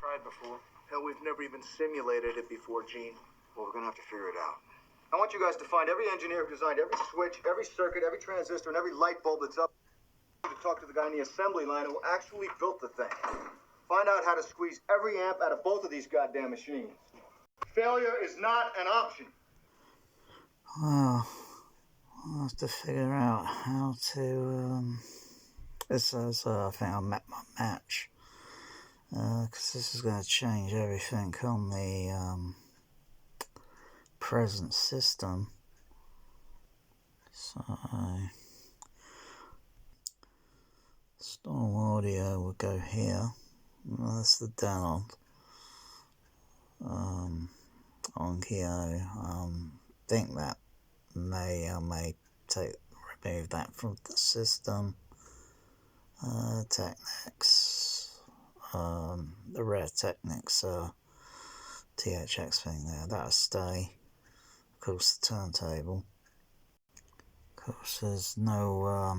tried before. Hell, we've never even simulated it before, Gene. Well, we're gonna have to figure it out. I want you guys to find every engineer who designed every switch, every circuit, every transistor, and every light bulb that's up. To talk to the guy in the assembly line who actually built the thing. Find out how to squeeze every amp out of both of these goddamn machines. Failure is not an option. Well, I'll have to figure out how to, this says, I think I met my match, because this is going to change everything on the, present system. So, stormaudio will go here. Well, that's the download. mkIII, think that I may remove that from the system. Technics, the rare Technics THX thing there, that'll stay. Of course, the turntable. Of course, there's no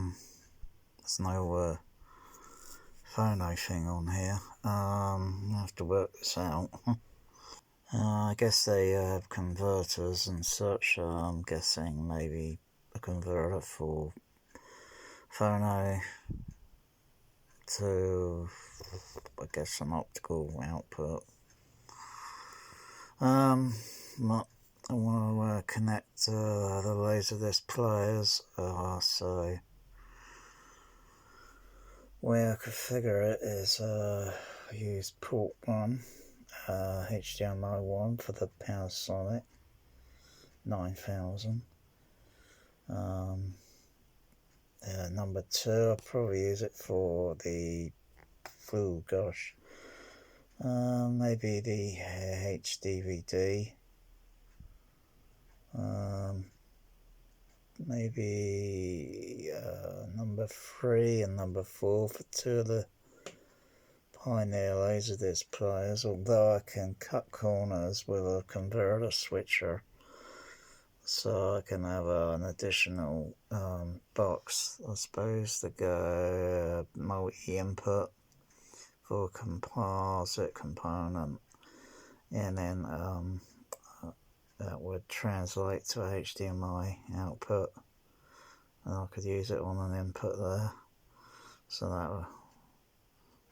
phono thing on here. You have to work this out. I guess they have converters and such. I'm guessing maybe a converter for phono to, I guess, an optical output. But I want to connect the Laserdisc players, so way I could figure it is use port 1, HDMI 1 for the Panasonic 9000. Number 2, I'll probably use it for the, oh gosh, maybe the HDVD. Maybe number 3 and number 4 for 2 of the Pioneer Laserdisc players, although I can cut corners with a converter switcher, so I can have an additional box, I suppose, to go multi-input for a composite component, and then that would translate to a HDMI output, and I could use it on an input there, so that would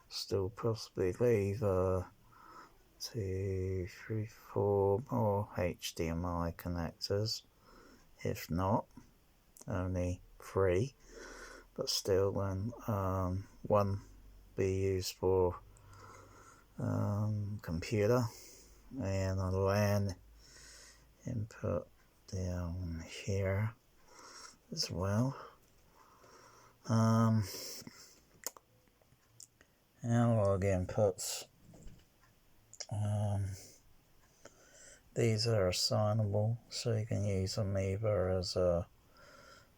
still possibly leave 2, 3, 4 more HDMI connectors, if not only 3, but still then one be used for computer and a LAN input down here as well. Analog inputs, these are assignable, so you can use them either as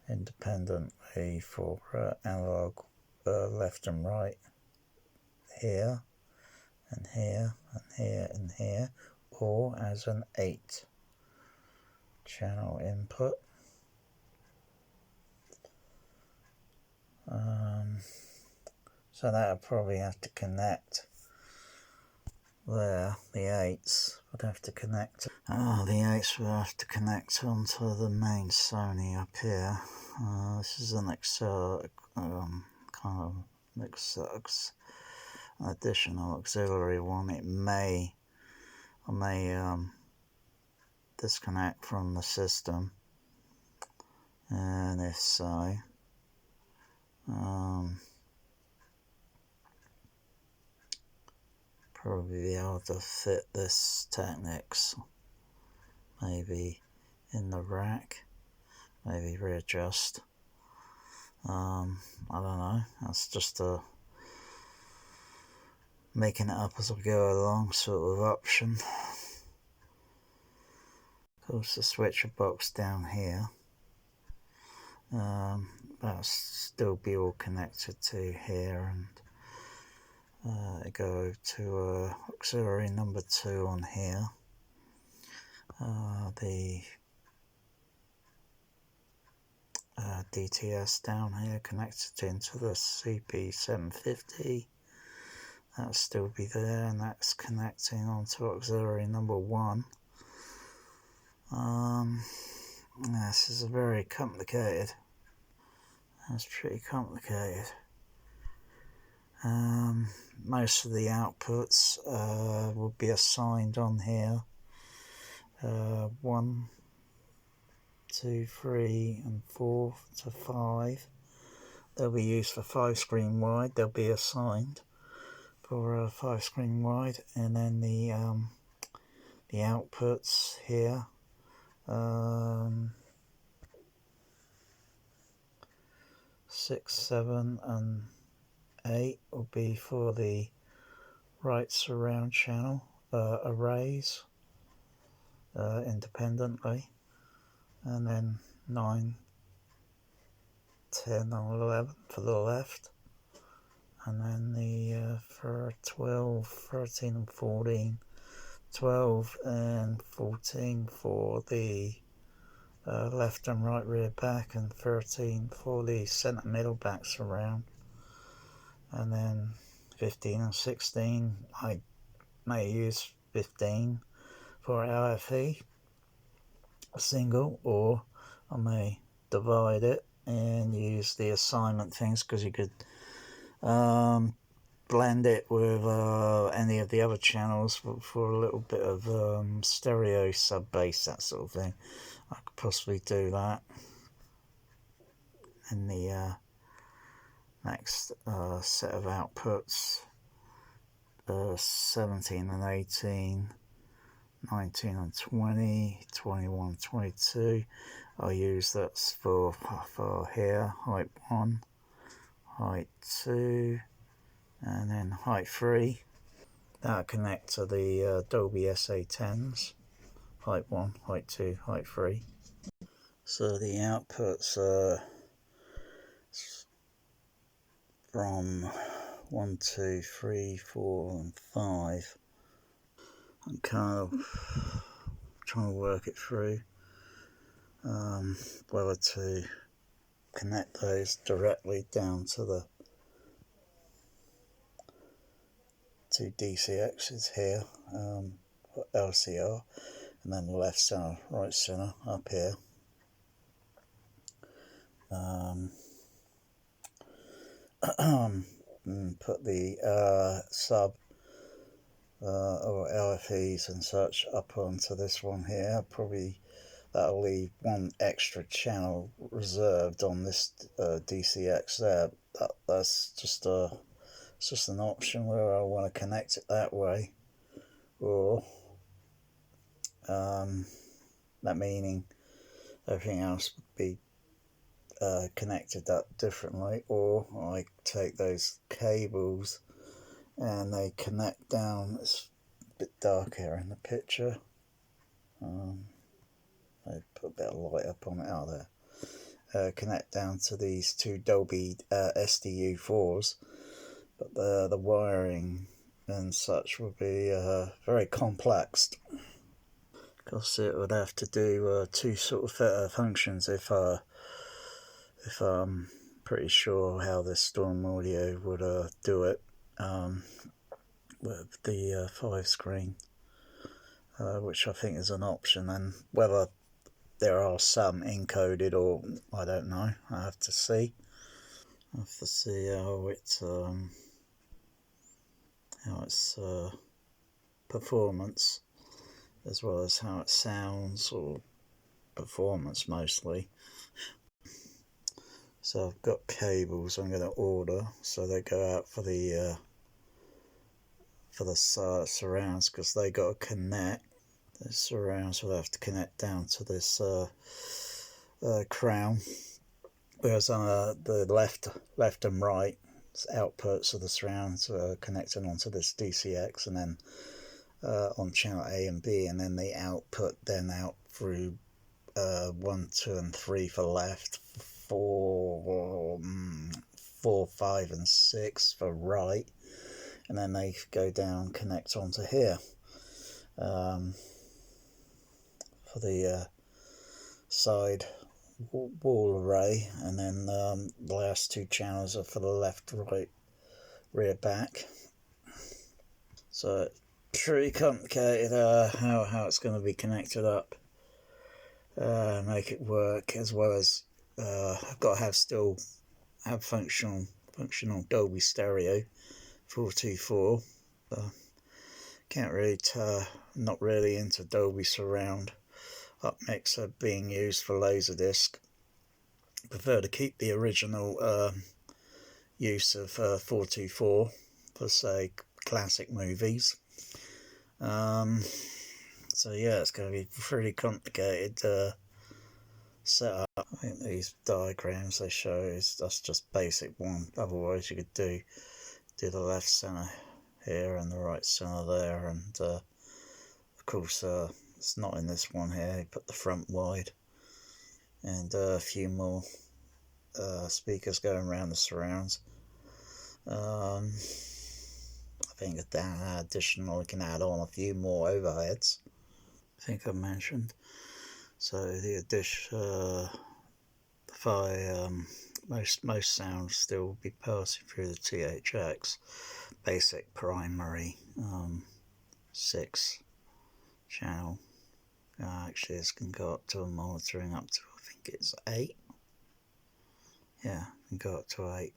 independently for analog left and right, here and here and here and here, or as an 8 channel input. So that'll probably have to connect there. The 8s would have to connect. The 8s would have to connect onto the main Sony up here. This is an kind of additional auxiliary one. I may disconnect from the system, and if so, probably be able to fit this Technics maybe in the rack, maybe readjust. I don't know, that's just making it up as I go along sort of option. Of course, the switcher box down here, that'll still be all connected to here, and go to auxiliary number 2 on here. The DTS down here connected into the CP750. that'll still be there, and that's connecting onto auxiliary number 1. This is very complicated. That's pretty complicated. Most of the outputs will be assigned on here. 1, 2, 3, and 4 to 5. They'll be used for 5 screen wide. They'll be assigned for 5 screen wide, and then the outputs here. 6, 7, and 8 will be for the right surround channel arrays independently, and then 9, 10, and 11 for the left, and then the for 12, 13, and 14, 12 and 14 for the left and right rear back, and 13 for the centre middle back surround, and then 15 and 16 I may use 15 for LFE single, or I may divide it and use the assignment things, because you could blend it with any of the other channels for a little bit of stereo sub bass, that sort of thing. I could possibly do that in the next set of outputs. 17 and 18, 19 and 20, 21, 22. I'll use that for here, height 1, height 2, and then height 3. That'll connect to the Dolby SA10s, height 1, height 2, height 3. So the outputs are from 1, 2, 3, 4, and 5. I'm kind of trying to work it through whether to connect those directly down to the 2 DCXs here, LCR, and then left center, right center up here. Put the sub or LFEs and such up onto this one here. Probably that'll leave one extra channel reserved on this DCX there. That's just an option where I want to connect it that way, or that meaning everything else would be connected up differently, or I take those cables and they connect down. It's a bit dark here in the picture. I put a bit of light up on it out there. Connect down to these 2 Dolby SDU4s, but the wiring and such would be very complex, because it would have to do 2 sort of functions if I'm pretty sure how this stormaudio would do it with the 5 screen, which I think is an option, and whether there are some encoded, or I don't know. I have to see. I have to see how its performance, as well as how it sounds, or performance mostly. So I've got cables I'm going to order, so they go out for the surrounds, because they got to connect. The surrounds will have to connect down to this crown, whereas on the left and right outputs of the surrounds are connecting onto this DCX, and then on channel A and B, and then the output then out through 1, 2, and 3 for left, 4, 5, and 6 for right, and then they go down, connect onto here for the side wall array, and then the last 2 channels are for the left, right, rear, back. So it's pretty complicated how it's going to be connected up, make it work, as well as I've got to have functional Dolby Stereo 424. Can't really not really into Dolby Surround up mixer being used for Laserdisc. Prefer to keep the original use of 424 for, say, classic movies. So yeah, it's going to be pretty complicated setup. I think these diagrams they show that's just basic one. Otherwise, you could do the left center here and the right center there, and of course it's not in this one here. You put the front wide, and a few more speakers going around the surrounds. I think additional you can add on a few more overheads. I think I mentioned. So the addition, most sounds still will be passing through the THX basic primary 6 channel. Actually, this can go up to a monitoring up to, I think it's 8. Yeah, can go up to 8.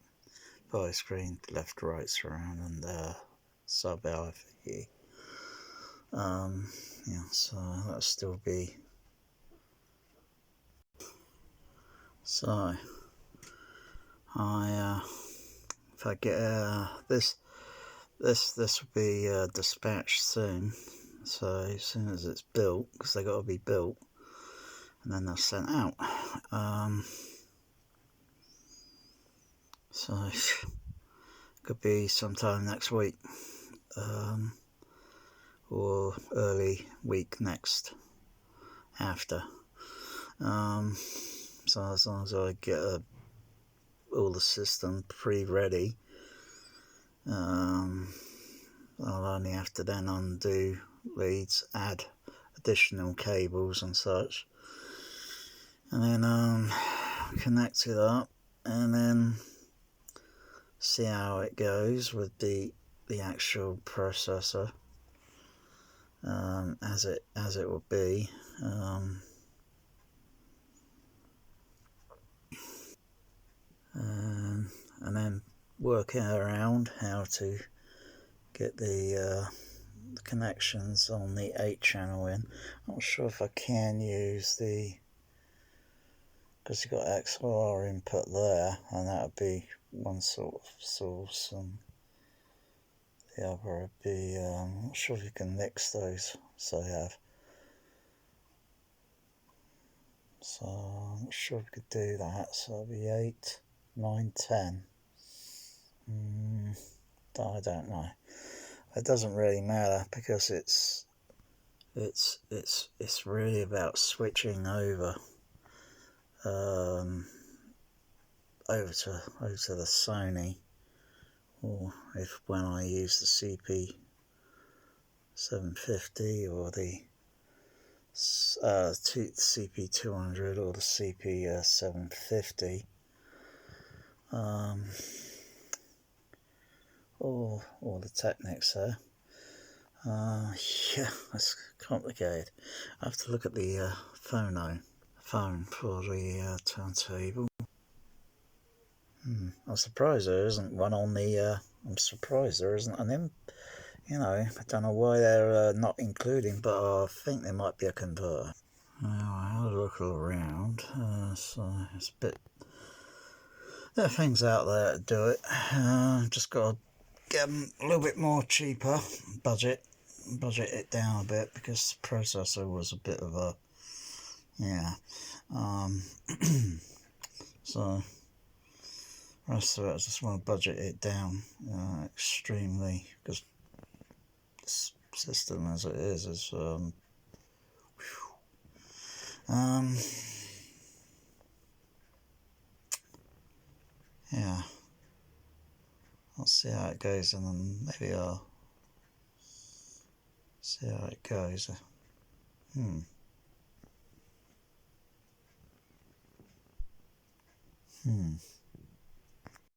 5 screen, left, right surround, and sub LFE. Yeah, so that'll still be. So if I get this will be dispatched soon. So as soon as it's built, because they got to be built, and then they're sent out. So could be sometime next week, or early week next after. So as long as I get all the system pre-ready, I'll only have to then undo leads, add additional cables and such, and then connect it up, and then see how it goes with the actual processor, as it will be. And then working around how to get the connections on the 8 channel in. Not sure if I can use because you've got XLR input there, and that would be one sort of source, and the other would be, I'm not sure if you can mix those, so I have. So I'm not sure if we could do that, so it'll be 8, 9, 10. I don't know. It doesn't really matter, because it's really about switching over to the Sony, or if when I use the CP750 or the CP200 or the CP750, or the Technics there. Yeah, that's complicated. I have to look at the phone for the turntable. I'm surprised there isn't one on the. I'm surprised there isn't an. I don't know why they're not including, but I think there might be a converter. Well, I had a look around, so it's a bit. There are things out there to do it. Just got to get them a little bit more cheaper, budget it down a bit, because the processor was a bit of a, yeah. So rest of it, I just want to budget it down extremely, because this system as it is yeah. I'll see how it goes, and then maybe I'll see how it goes.